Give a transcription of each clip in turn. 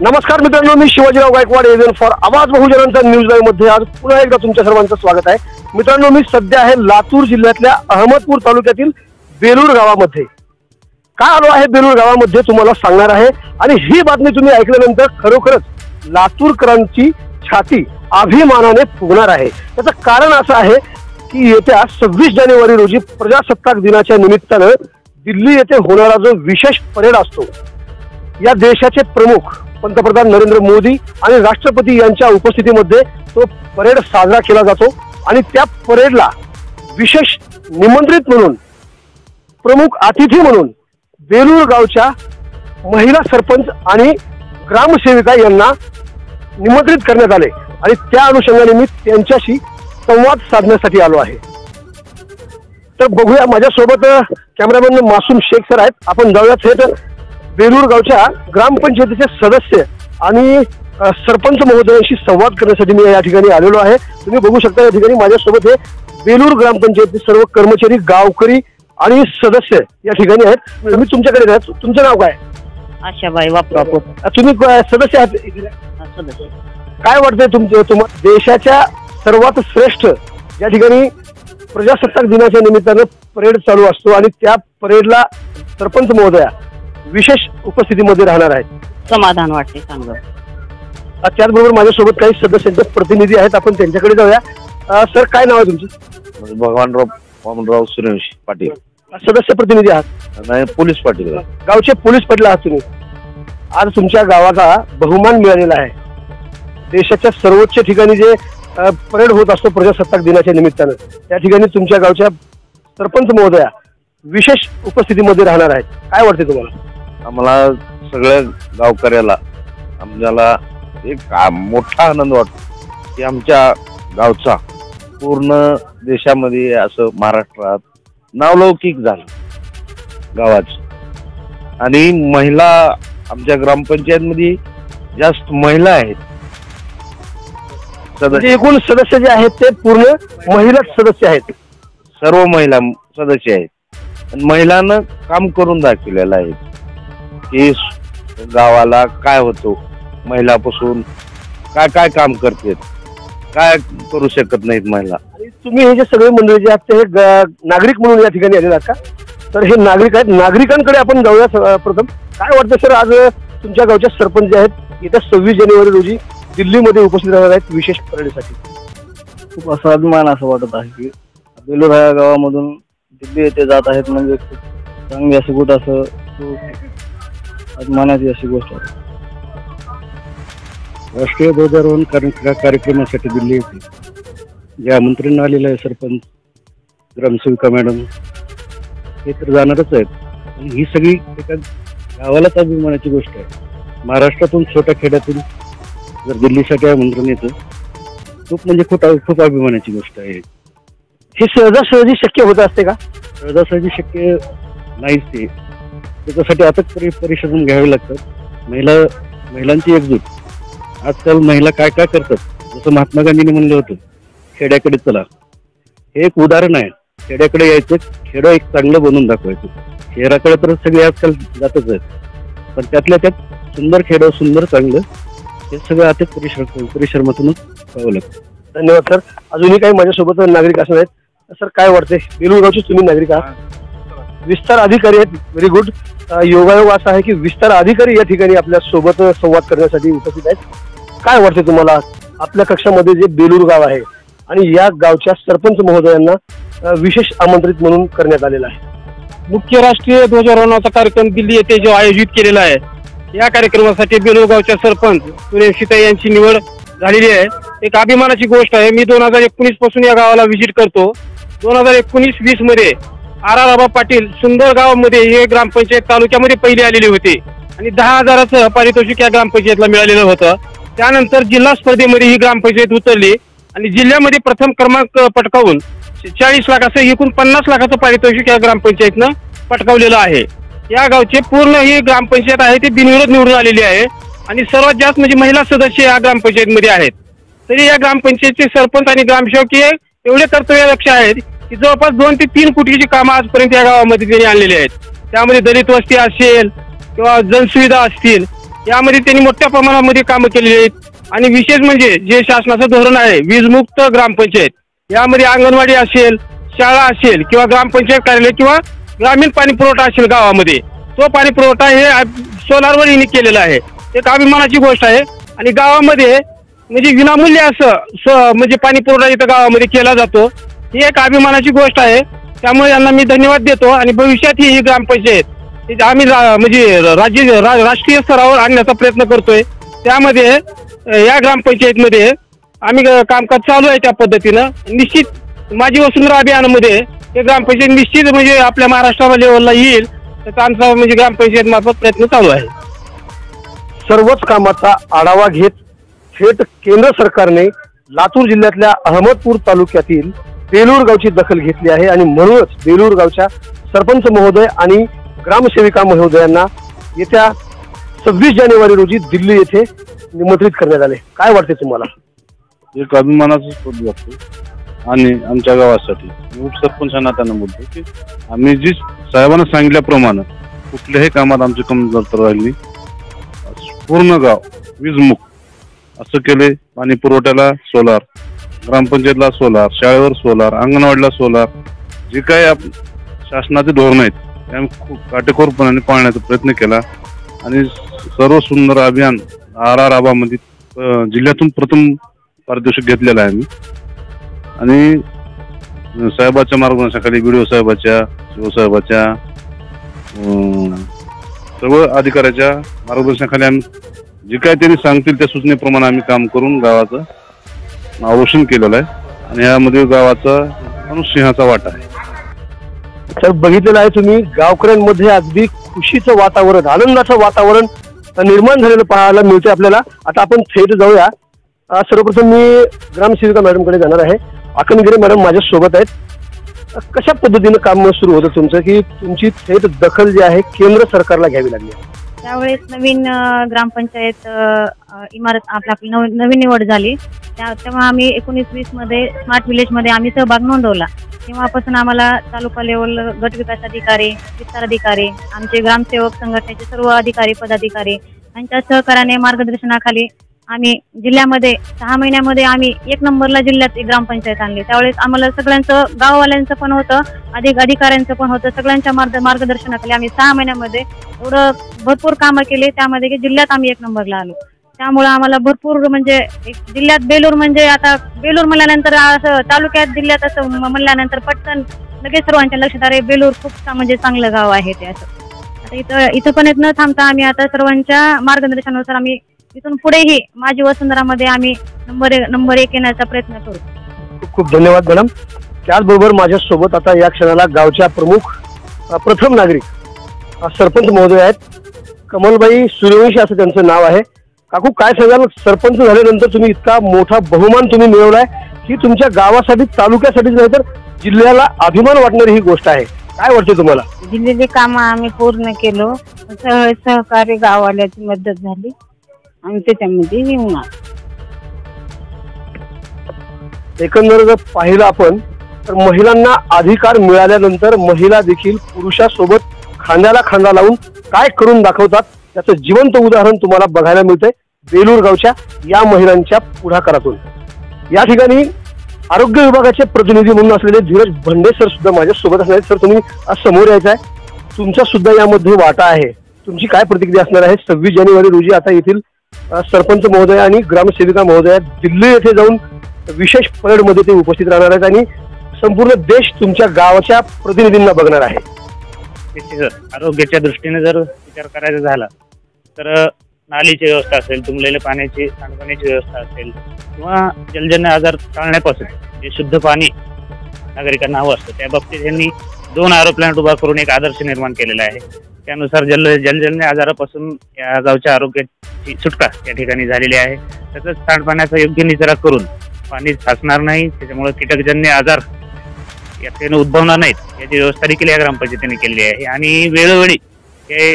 नमस्कार मित्रांनो, मी Shivajirao Gaikwad agent for आवाज बहुजनांचा न्यूज लाईव्ह मध्ये आज पुन्हा एकदा तुमच्या सर्वांचं स्वागत आहे। मित्रांनो, मी सध्या आहे लातूर जिल्ह्यातल्या अहमदपूर तालुक्यातील बेलूर गावामध्ये। काय आलो आहे बेलूर गावामध्ये तुम्हाला सांगणार आहे आणि ही बातमी तुम्ही ऐकल्यानंतर खरोखरच लातूरकरांची छाती अभिमानाने फुगणार आहे। त्याचं कारण असं आहे की येत्या 26 जानेवारी रोजी प्रजासत्ताक दिनाच्या निमित्तानं दिल्ली येथे होणारा जो विशेष परेड असतो, या देशाचे प्रमुख पंतप्रधान नरेंद्र मोदी आणि राष्ट्रपती यांच्या उपस्थितीमध्ये तो परेड साजरा केला जातो आणि त्या परेडला विशेष निमंत्रित म्हणून, प्रमुख अतिथी म्हणून बेलूर गावच्या महिला सरपंच आणि ग्रामसेविका यांना निमंत्रित करण्यात आले आणि त्या अनुषंगाने मी त्यांच्याशी संवाद साधण्यासाठी आलो आहे। तर बघूया, माझ्यासोबत कॅमेरामॅन मासूम शेख सर आहेत। आपण जाऊया थेट बेलूर गावच्या ग्रामपंचायतीचे सदस्य आणि सरपंच महोदयांशी संवाद करण्यासाठी मी या ठिकाणी आलेलो आहे। तुम्ही बघू शकता या ठिकाणी माझ्यासोबत हे बेलूर ग्रामपंचायतीचे सर्व कर्मचारी, गावकरी आणि सदस्य या ठिकाणी आहेत। मी तुमच्याकडे आहे, तुमचं नाव काय? आशाबाई वापरापूर। तुम्ही सदस्य आहात? सदस्य। काय वाटतंय तुम्हाला देशाच्या सर्वात श्रेष्ठ या ठिकाणी प्रजासत्ताक दिनाच्या निमित्तानं परेड चालू असतो आणि त्या परेडला सरपंच महोदया विशेष उपस्थितीमध्ये राहणार आहेत, समाधान वाटते चांगलं। त्याचबरोबर माझ्यासोबत काही सदस्यांचे प्रतिनिधी आहेत, आपण त्यांच्याकडे जाऊया। सर, काय नाव आहे तुमचं? भगवानराव सूर्यवंशी पाटील। सदस्य प्रतिनिधी आहात? नाही, पोलीस पाटील। गावचे पोलीस पाटील आहात तुम्ही। आज तुमच्या गावाचा बहुमान मिळालेला आहे। देशाच्या सर्वोच्च ठिकाणी जे परेड होत असतो प्रजासत्ताक दिनाच्या निमित्तानं, त्या ठिकाणी तुमच्या गावच्या सरपंच महोदया विशेष उपस्थितीमध्ये राहणार आहेत। काय वाटते तुम्हाला? आम्हाला सगळ्या गावकऱ्याला आम्हाला एक मोठा आनंद वाटतो की आमच्या गावचा पूर्ण देशामध्ये, असं महाराष्ट्रात नावलौकिक झालं गावाचं। आणि महिला आमच्या ग्रामपंचायत मध्ये जास्त महिला आहेत। एकूण सदस्य जे आहेत ते पूर्ण महिलाच सदस्य आहेत, सर्व महिला सदस्य आहेत। महिलांना काम करून दाखवलेलं आहे की गावाला काय होतो, महिलापासून काय काय काम करते, काय करू शकत नाहीत महिला। तुम्ही हे जे सगळे मंडळी जे आहेत ते नागरिक म्हणून या ठिकाणी आलेले आहात का? तर हे नागरिक आहेत, नागरिकांकडे आपण जाऊया प्रथम। काय वाटतं सर, आज तुमच्या गावच्या सरपंच जे आहेत येत्या 26 जानेवारी रोजी दिल्लीमध्ये उपस्थित राहणार आहेत विशेष परेडसाठी? खूप असा अभिमान असं वाटत आहे की बेलूर ह्या गावामधून दिल्ली येथे जात आहेत, म्हणजे खूप चांगली अशी गोष्ट, असं अभिमानाची अशी गोष्ट आहे। राष्ट्रीय ध्वजारोहण कार्यक्रमासाठी दिल्ली येथे जे आमंत्रण आलेलं आहे सरपंच, ग्रामसेविका मॅडम हे तर जाणारच आहेत। आणि ही सगळी एका गावालाच अभिमानाची गोष्ट आहे। महाराष्ट्रातून, छोट्या खेड्यातून जर दिल्लीसाठी आमंत्रण येतं, खूप म्हणजे खूप अभिमानाची गोष्ट आहे। हे सहजासहजी शक्य होत असते का? सहजासहजी शक्य नाहीच ते, त्याच्यासाठी अथक परिश्रम घ्यावे लागतात। महिलांची एकजूट, आजकाल महिला काय काय करतात, जसं महात्मा गांधींनी म्हणलं होतं खेड्याकडे चला, हे एक उदाहरण आहे। खेड्याकडे यायचं, खेडं एक चांगलं बनवून दाखवायचं। शहराकडे तर सगळे आजकाल जातच आहेत, पण त्यातल्या त्यात सुंदर खेडं, सुंदर चांगलं, हे सगळं अथक परिश्रमातूनच पाहावं लागतं। धन्यवाद सर। अजूनही काही माझ्यासोबत नागरिक असणार आहेत। सर, काय वाटते, बेलूर गावचे तुम्ही नागरिक आहात, विस्तार अधिकारी आहेत, व्हेरी गुड। योगायोग असा आहे की विस्तार अधिकारी या ठिकाणी आपल्या सोबत संवाद करण्यासाठी उपस्थित आहेत। काय वाटते तुम्हाला, आपल्या कक्षामध्ये जे बेलूर गाव आहे आणि या गावच्या सरपंच महोदयांना विशेष आमंत्रित म्हणून करण्यात आलेला आहे? मुख्य राष्ट्रीय ध्वजारोहणाचा कार्यक्रम दिल्ली येथे जो आयोजित केलेला आहे, या कार्यक्रमासाठी बेलूर गावच्या सरपंच सूर्यवंशी यांची निवड झालेली आहे। एक अभिमानाची गोष्ट आहे। मी 2019 पासून या गावाला व्हिजिट करतो। 2019-20 मध्ये आबा पाटील सुंदर गावामध्ये हे ग्रामपंचायत तालुक्यामध्ये पहिले आलेले होते आणि 10,000चं पारितोषिक या ग्रामपंचायतला मिळालेलं होतं। त्यानंतर जिल्हा स्पर्धेमध्ये ही ग्रामपंचायत उतरली आणि जिल्ह्यामध्ये प्रथम क्रमांक पटकावून 40 लाखाचं, एकूण 50 लाखाचं पारितोषिक या ग्रामपंचायतनं पटकावलेलं आहे। या गावचे पूर्ण ही ग्रामपंचायत आहे ते बिनविरोध निवडून आलेली आहे आणि सर्वात जास्त म्हणजे महिला सदस्य या ग्रामपंचायतमध्ये आहेत। तरी या ग्रामपंचायतचे सरपंच आणि ग्रामसेवक हे एवढे कर्तव्यदक्ष आहेत की जवळपास 2 ते 3 कोटीची कामं आजपर्यंत या गावामध्ये त्यांनी आणलेली आहेत। त्यामध्ये दलित वस्ती असेल किंवा जनसुविधा असतील यामध्ये त्यांनी मोठ्या प्रमाणामध्ये कामं केलेली आहेत. आणि विशेष म्हणजे जे शासनाचं धोरण आहे वीजमुक्त ग्रामपंचायत, यामध्ये अंगणवाडी असेल, शाळा असेल किंवा ग्रामपंचायत कार्यालय किंवा ग्रामीण पाणी पुरवठा असेल गावामध्ये, तो पाणी पुरवठा हे सोलारवर हिने केलेला आहे. एक अभिमानाची गोष्ट आहे. आणि गावामध्ये म्हणजे विनामूल्य असं म्हणजे पाणी पुरवठा इथं गावामध्ये केला जातो, ही एक अभिमानाची गोष्ट आहे. त्यामुळे यांना मी धन्यवाद देतो. आणि भविष्यात ही ग्रामपंचायत आम्ही म्हणजे राष्ट्रीय स्तरावर आणण्याचा प्रयत्न करतोय. त्यामध्ये या ग्रामपंचायतमध्ये आम्ही कामकाज चालू आहे. त्या पद्धतीनं निश्चित माझी वसुंधरा अभियानामध्ये हे ग्रामपंचायत निश्चित म्हणजे आपल्या महाराष्ट्र लेवलला येईल, त्याचा आमचा म्हणजे ग्रामपंचायत मार्फत प्रयत्न चालू आहे. सर्वच कामाचा आढावा घेत थेट केंद्र सरकारने लातूर जिल्ह्यातल्या अहमदपूर तालुक्यातील बेलूर गावची दखल घेतली आहे. आणि म्हणूनच बेलूर गावच्या सरपंच महोदय आणि ग्रामसेविका महोदयांना येत्या 26 जानेवारी रोजी दिल्ली येथे निमंत्रित करण्यात आले. काय वाटते तुम्हाला? एक अभिमानाचं पद वाटतो. आणि आमच्या गावासाठी मी उपसरपंच नात्यानं बोलतो की आम्ही जी साहेबांना सांगितल्याप्रमाणे कुठल्याही कामात आमची कमतरता राहिली, पूर्ण गाव वीजमुक्त असं केले. पाणी पुरवठ्याला सोलार, ग्रामपंचायतला सोलार, शाळेवर सोलार, अंगणवाडीला सोलार, जे काही शासनाचे धोरण आहेत ते आम्ही खूप काटेकोरपणाने पाळण्याचा प्रयत्न केला. आणि सर्व सुंदर अभियान RR आबामध्ये जिल्ह्यातून प्रथम पारितोषिक घेतलेलं आहे आम्ही. आणि साहेबाच्या मार्गदर्शनाखाली BDO साहेबाच्या, CO साहेबाच्या, सर्व अधिकाऱ्याच्या मार्गदर्शनाखाली आम्ही जे काय त्यांनी सांगतील त्या सूचनेप्रमाणे आम्ही काम करून गावाचं नाव रोशन केलेलं आहे. आणि यामध्ये गावाचा मनुष्यसिंहाचा वाटा आहे. तर बघितलेलं आहे तुम्ही, गावकऱ्यांमध्ये अगदी खुशीचं वातावरण, आनंदाचं वातावरण निर्माण झालेलं पाहायला मिळते आपल्याला. आता आपण थेट जाऊया. सर्वप्रथम मी ग्रामसेविका मॅडमकडे जाणार आहे. अकनगिरे मॅडम माझ्या सोबत आहेत. कशा पद्धतीनं काम सुरू होतं तुमचं की तुमची थेट दखल जी आहे केंद्र सरकारला घ्यावी लागली? त्यावेळेस नवीन ग्रामपंचायत इमारत आपली नवीन निवड झाली, तेव्हा आम्ही 19-20 मध्ये स्मार्ट विलेजमध्ये आम्ही सहभाग नोंदवला. तेव्हापासून आम्हाला तालुका लेवल गट विकास अधिकारी, विस्तार अधिकारी, आमचे ग्रामसेवक संघटनेचे सर्व अधिकारी पदाधिकारी यांच्या सहकार्याने मार्गदर्शनाखाली आम्ही जिल्ह्यामध्ये 6 महिन्यामध्ये आम्ही 1 नंबरला जिल्ह्यात ग्रामपंचायत आणली. त्यावेळेस आम्हाला सगळ्यांचं, गाववाल्यांचं पण होतं, अधिकाऱ्यांचं पण होतं, सगळ्यांच्या मार्गदर्शनाखाली आम्ही 6 महिन्यामध्ये एवढं भरपूर कामं केली. त्यामध्ये की जिल्ह्यात आम्ही 1 नंबरला आलो. त्यामुळे आम्हाला भरपूर म्हणजे एक जिल्ह्यात बेलूर म्हणजे आता बेलूर म्हणल्यानंतर असं तालुक्यात जिल्ह्यात असं म्हणल्यानंतर पटकन लगेच सर्वांच्या लक्षात आले बेलूर खूप म्हणजे चांगलं गाव आहे ते. असं आता इथं पण न थांबता आम्ही आता सर्वांच्या मार्गदर्शनानुसार आम्ही इथून पुढेही माझी वसुंधरामध्ये आम्ही नंबर 1 येण्याचा प्रयत्न करू. खूप खूप धन्यवाद मॅडम. त्याचबरोबर माझ्यासोबत आता या क्षणाला गावच्या प्रमुख प्रथम नागरिक सरपंच महोदय आहेत. कमलबाई सूर्यवंशी असं त्यांचं नाव आहे. काकू काय सांगाल, सरपंच झाल्यानंतर तुम्ही इतका मोठा बहुमान तुम्ही मिळवलाय, ही तुमच्या गावासाठी तालुक्यासाठीच नाही तर जिल्ह्याला अभिमान वाटणारी ही गोष्ट आहे. काय वाटते तुम्हाला? दिलेली कामं आम्ही पूर्ण केलो, सहकारी गाववाल्याची मदत झाली आणि त्याच्यामध्ये येऊन एकंदर जर पाहिलं आपण तर महिलांना अधिकार मिळाल्यानंतर महिला देखील पुरुषासोबत खांद्याला खांदा लावून काय करून दाखवतात त्याचं जिवंत उदाहरण तुम्हाला बघायला मिळतंय बेलूर गावच्या या महिलांच्या पुढाकारातून. या ठिकाणी आरोग्य विभागाचे प्रतिनिधी म्हणून असलेले धीरज भंडे सर सुद्धा माझ्या सोबत असणार आहेत. सर, तुम्ही आज समोर यायचं आहे, तुमचा सुद्धा यामध्ये वाटा आहे. तुमची काय प्रतिक्रिया असणार आहे? 26 जानेवारी रोजी आता येथील सरपंच महोदय आणि ग्रामसेविका महोदया दिल्ली येथे जाऊन विशेष परेडमध्ये ते उपस्थित राहणार आहेत आणि संपूर्ण देश तुमच्या गावाच्या प्रतिनिधींना बघणार आहे. आरोग्याच्या दृष्टीने जर विचार करायचा झाला तर नालीची व्यवस्था असेल, तुंबलेल्या पाण्याची, सांडपाण्याची व्यवस्था असेल किंवा जलजन्य आजार टाळण्यापासून जे शुद्ध पाणी नागरिकांना हवं असतं त्या बाबतीत यांनी 2 आरो प्लांट उभा करून एक आदर्श निर्माण केलेला आहे. त्यानुसार जलजन्य आजारापासून या गावच्या आरोग्याची सुटका या ठिकाणी झालेली आहे. तसंच सांडपाण्याचा योग्य निचरा करून पाणी साचणार नाही, त्याच्यामुळे कीटकजन्य आजार या ठिकाणी उद्भवणार नाहीत याची व्यवस्था देखील या ग्रामपंचायतीने केलेली आहे. आणि वेळोवेळी हे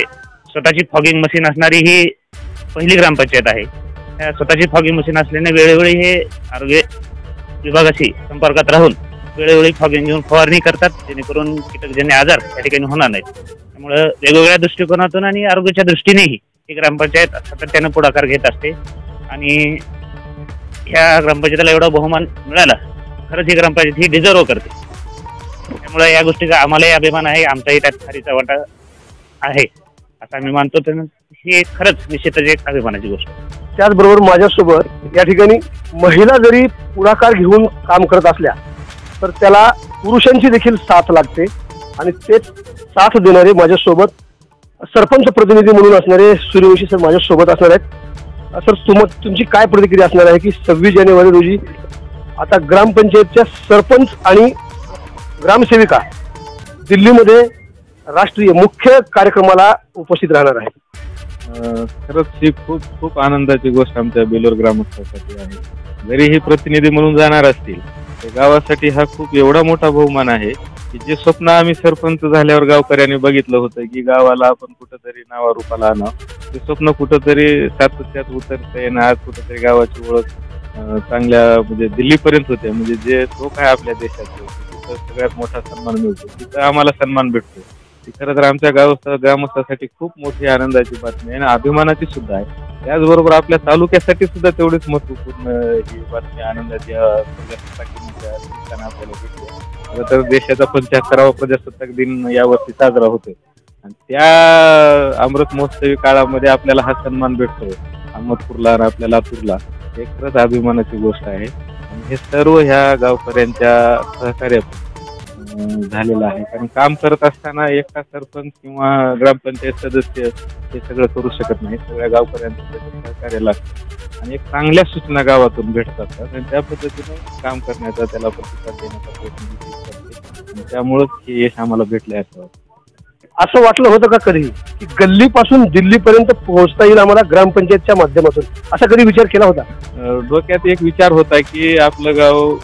स्वतःची फॉगिंग मशीन असणारी ही पहिली ग्रामपंचायत आहे. स्वतःची फॉगिंग मशीन असल्याने वेळोवेळी हे आरोग्य विभागाशी संपर्कात राहून वेळोवेळी फॉगिंग घेऊन फवारणी करतात, जेणेकरून कीटकजन्य आजार या ठिकाणी होणार नाहीत. त्यामुळे वेगवेगळ्या दृष्टिकोनातून आणि आरोग्याच्या दृष्टीनेही ही ग्रामपंचायत सातत्यानं पुढाकार घेत असते आणि ह्या ग्रामपंचायतीला एवढा बहुमान मिळाला, खरंच ही ग्रामपंचायत ही डिझर्व करते. त्यामुळे या गोष्टीचा आम्हालाही अभिमान आहे, आमचाही त्यात खारीचा वाटा आहे असं आम्ही मानतो. तर ही खरंच निश्चितच एक अभिमानाची गोष्ट आहे. त्याचबरोबर माझ्यासोबत या ठिकाणी महिला जरी पुढाकार घेऊन काम करत असल्या तर त्याला पुरुषांची देखील साथ लागते आणि तेच साथ देणारे माझ्यासोबत सरपंच प्रतिनिधी म्हणून असणारे सूर्यवंशी सर माझ्यासोबत असणार आहेत. सर तुमची काय प्रतिक्रिया असणार आहे की 26 जानेवारी रोजी आता ग्रामपंचायतच्या सरपंच आणि ग्रामसेविका दिल्लीमध्ये राष्ट्रीय मुख्य कार्यक्रमाला उपस्थित राहणार आहेत? खरंच ही खूप खूप आनंदाची गोष्ट आमच्या बेलोर ग्रामस्थांसाठी आहे. जरी हे प्रतिनिधी म्हणून जाणार असतील तर गावासाठी हा खूप एवढा मोठा बहुमान आहे की जे स्वप्न आम्ही सरपंच झाल्यावर गावकऱ्यांनी बघितलं होतं की गावाला आपण कुठंतरी नावारूपाला आणावं, ते स्वप्न कुठंतरी सातत्यात उतरतंय आणि आज कुठंतरी गावाची ओळख चांगल्या म्हणजे दिल्लीपर्यंत होते. म्हणजे जे टोक आहे आपल्या देशाचं तिथं सगळ्यात मोठा सन्मान मिळतो, तिथं आम्हाला सन्मान भेटतो. ती खरं तर आमच्या ग्रामस्थांसाठी खूप मोठी आनंदाची बातमी आहे आणि अभिमानाची सुद्धा आहे. त्याचबरोबर आपल्या तालुक्यासाठी सुद्धा तेवढीच महत्वपूर्ण ही बातमी आनंदाची आपल्याला भेटली. खरं तर देशाचा 75वा प्रजासत्ताक दिन यावर्षी साजरा होतोय आणि त्या अमृत महोत्सवी काळामध्ये आपल्याला हा सन्मान भेटतोय अहमदपूरला आणि आपल्या लातूरला. हे खरंच अभिमानाची गोष्ट आहे आणि हे सर्व ह्या गावकऱ्यांच्या सहकार्यातून झालेलं आहे. कारण काम करत असताना एकटा सरपंच किंवा ग्रामपंचायत सदस्य हे सगळं करू शकत नाही, सगळ्या गावकऱ्यांचं सहकार्य लागतं आणि एक चांगल्या सूचना गावातून भेटतात आणि त्या पद्धतीने काम करण्याचा त्याला प्रतिसाद देण्याचा प्रयत्न करते आणि त्यामुळंच हे यश आम्हाला भेटलंय असं वाटतं. असं वाटलं होतं का कधी की गल्लीपासून दिल्लीपर्यंत पोहोचता येईल आम्हाला ग्रामपंचायतच्या माध्यमातून, असा कधी विचार केला होता? डोक्यात एक विचार होता की आपलं गाव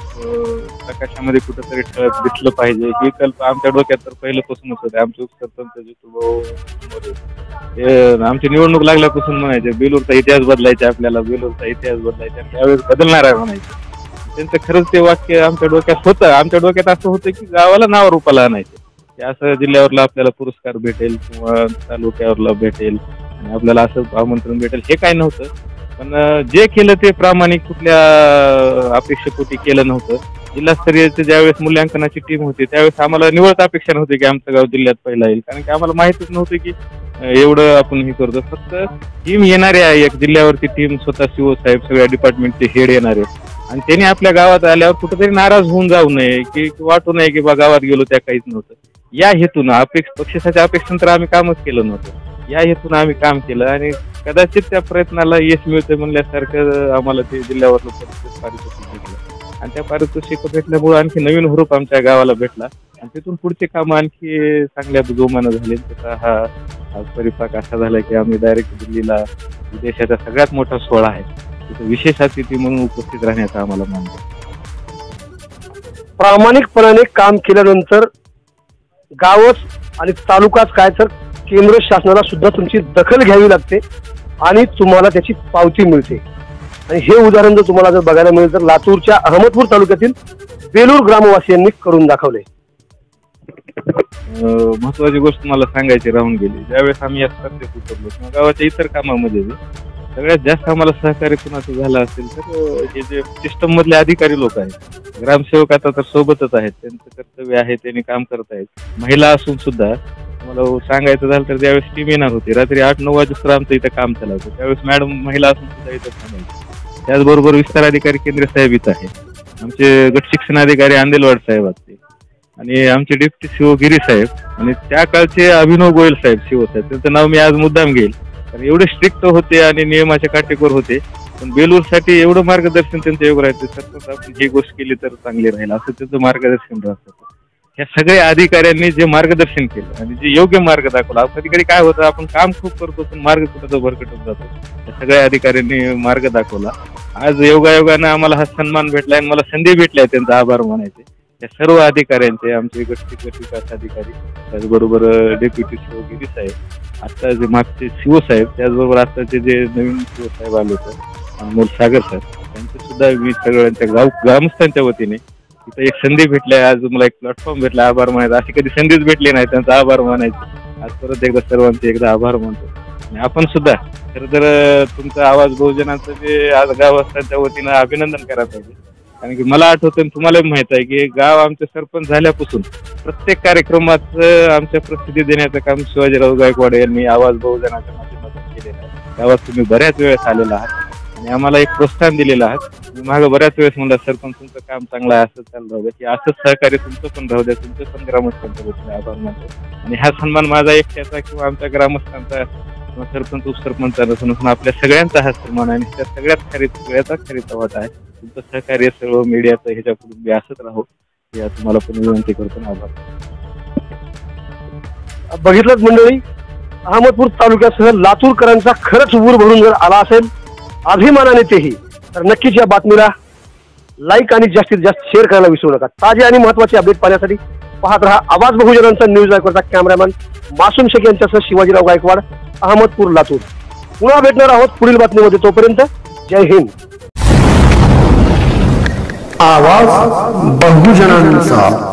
प्रकाशामध्ये कुठंतरी ठळक दिसलं पाहिजे. ही कल्पना आमच्या डोक्यात तर पहिल्यापासूनच होते. आमचे उपसरपंच आमची निवडणूक लागल्यापासून म्हणायचे बेलूरचा इतिहास बदलायचा, आपल्याला बेलूरचा इतिहास बदलायचा, त्यावेळेस बदलणार आहे म्हणायचे. त्यांचं खरंच ते वाक्य आमच्या डोक्यात होतं. आमच्या डोक्यात असं होतं की गावाला नावारूपाला आणायचं, की असं जिल्ह्यावरला आपल्याला पुरस्कार भेटेल किंवा तालुक्यावरला भेटेल आणि आपल्याला असं आमंत्रण भेटेल हे काय नव्हतं. पण जे केलं ते प्रामाणिक कुठल्या अपेक्षेपोटी केलं नव्हतं. जिल्हास्तरीयचे ज्यावेळेस मूल्यांकनाची टीम होती त्यावेळेस आम्हाला निवडत अपेक्षा नव्हती की आमचं गाव जिल्ह्यात पहिला येईल, कारण की आम्हाला माहितीच नव्हतं की एवढं आपण हे करतो. फक्त टीम येणारे आहे, एक जिल्ह्यावरती टीम स्वतः सीओ साहेब सगळ्या डिपार्टमेंटचे हेड येणारे आणि त्यांनी आपल्या गावात आल्यावर कुठेतरी नाराज होऊन जाऊ नये की वाटू नये की बा गावात गेलो त्या काहीच नव्हतं. या हेतून पक्षाच्या अपेक्षांतर आम्ही कामच केलं नव्हतं. या हेतून आम्ही काम केलं आणि कदाचित त्या प्रयत्नाला यश मिळतं म्हणल्यासारखं आम्हाला ते जिल्ह्यावरलं पारितोषिक भेटलं आणि त्या पारितोषिक भेटल्यामुळे आणखी नवीन हुरूप आमच्या गावाला भेटला आणि तिथून पुढचे कामं आणखी चांगल्या जोमानं झाले. त्याचा हा परिपाक असा झाला की आम्ही डायरेक्ट दिल्लीला देशाचा सगळ्यात मोठा सोहळा आहे तिथं विशेष अतिथी म्हणून उपस्थित राहण्याचा आम्हाला मान आहे. प्रामाणिकपणाने काम केल्यानंतर गावच आणि तालुकाच काय तर केंद्र शासनाला सुद्धा तुमची दखल घ्यावी लागते आणि तुम्हाला त्याची पावती मिळते. आणि हे उदाहरण जर तुम्हाला जर बघायला मिळेल तर लातूरच्या अहमदपूर तालुक्यातील बेलूर ग्रामवासियांनी करून दाखवले. महत्वाची गोष्ट मला सांगायची राहून गेली. ज्यावेळेस आम्ही या स्पर्धेत उतरलो किंवा गावाच्या इतर कामामध्ये सगळ्यात जास्त आम्हाला सहकार्य कुणाचं झालं असेल तर हे जे सिस्टम मधले अधिकारी लोक आहेत, ग्रामसेवक आता तर सोबतच आहेत, त्यांचं कर्तव्य आहे, त्यांनी काम करत आहेत. महिला असून सुद्धा मला सांगायचं झालं तर ज्यावेळेस टीम येणार होती रात्री 8-9 वाजेपर्यंत आमचं इथं काम चालायचं, त्यावेळेस मॅडम महिला असून सुद्धा इथं थांबायचं. त्याचबरोबर विस्तार अधिकारी केंद्र साहेब इथं आहेत, आमचे गट शिक्षण अधिकारी आंदेलवाड साहेब असते आणि आमचे डेप्युटी सीओ गिरी साहेब आणि त्या काळचे अभिनव गोयल साहेब सीओ साहेब, त्यांचं नाव मी आज मुद्दाम घेईल कारण एवढे स्ट्रिक्ट होते आणि नियमाच्या काटेकोर होते. पण बेलूरसाठी एवढं मार्गदर्शन त्यांचं योग्य राहते. सरपंच आपण ही गोष्ट केली तर चांगली राहील असं त्यांचं मार्गदर्शन राहतं. ह्या सगळ्या अधिकाऱ्यांनी जे मार्गदर्शन केलं आणि जे योग्य मार्ग दाखवला. कधी कधी काय होतं आपण काम खूप करतो पण मार्ग कुठं भरकटून जातो. या सगळ्या अधिकाऱ्यांनी मार्ग दाखवला. आज योगायोगानं आम्हाला हा सन्मान भेटला आणि मला संधी भेटल्या त्यांचा आभार मानायचे. या सर्व अधिकाऱ्यांचे आमचे गट विकास अधिकारी त्याचबरोबर डेप्युटी सीओ गिरी साहेब, आता जे मागचे सीओ साहेब, त्याचबरोबर आताचे जे नवीन सीओ साहेब आले होते अमोल सागर सर, त्यांचे सुद्धा मी सगळ्यांच्या ग्रामस्थांच्या वतीने तिथं एक संधी भेटल्या. आज मला एक प्लॅटफॉर्म भेटला आभार मानायचा. अशी कधी संधीच भेटली नाही, त्यांचा आभार मानायचे. आज परत एकदा सर्वांचे एकदा आभार मानतो. आणि आपण सुद्धा खरं तर तुमचा आवाज बहुजनाचं जे आज गाव असताच्या वतीनं अभिनंदन करायला पाहिजे. कारण की मला आठवतं आणि तुम्हालाही माहित आहे की गाव आमचे सरपंच झाल्यापासून प्रत्येक कार्यक्रमात आमच्या प्रसिद्धी देण्याचं काम शिवाजीराव गायकवाड यांनी आवाज बहुजनाच्या माध्यमातून केलेलं आहे. गावात तुम्ही बऱ्याच वेळेस आलेला आहात आणि आम्हाला एक प्रोत्साहन दिलेलं आहात. मी मागं बऱ्याच वेळेस म्हणलं सरपंच तुमचं काम चांगलं आहे, असं चालू राहू द्या, की असंच सहकार्य तुमचं पण राहू द्या, तुमचं पण ग्रामस्थांच्या वतीने आभार मानतो. आणि हा सन्मान माझा एकट्याचा किंवा आमच्या ग्रामस्थांचा किंवा सरपंच उपसरपंचाचा नसून आपल्या सगळ्यांचा हा सन्मान आहे. आणि त्या सगळ्याचा खरीचा वाटा आहे. तुमचं सहकार्य सर्व मीडियाचं ह्याच्याकडून मी असंच राहू या तुम्हाला पण विनंती करतो. आभार. बघितलंच मंडळी, अहमदपूर तालुक्यासह लातूरकरांचा खरंच ऊर भरून जर आला असेल अभिमानाने तेही, तर नक्कीच या बातमीला लाईक आणि जास्तीत जास्त शेअर करायला विसरू नका. ताजे आणि महत्त्वाचे अपडेट पाहण्यासाठी पाहत रहा आवाज बहुजनांचा न्यूज ऐकवता कॅमेरामॅन मासूम शेख यांच्यासह शिवाजीराव गायकवाड, अहमदपूर, लातूर. पुन्हा भेटणार आहोत पुढील बातमीमध्ये. तोपर्यंत जय हिंद. आवाज बहुजनांचा.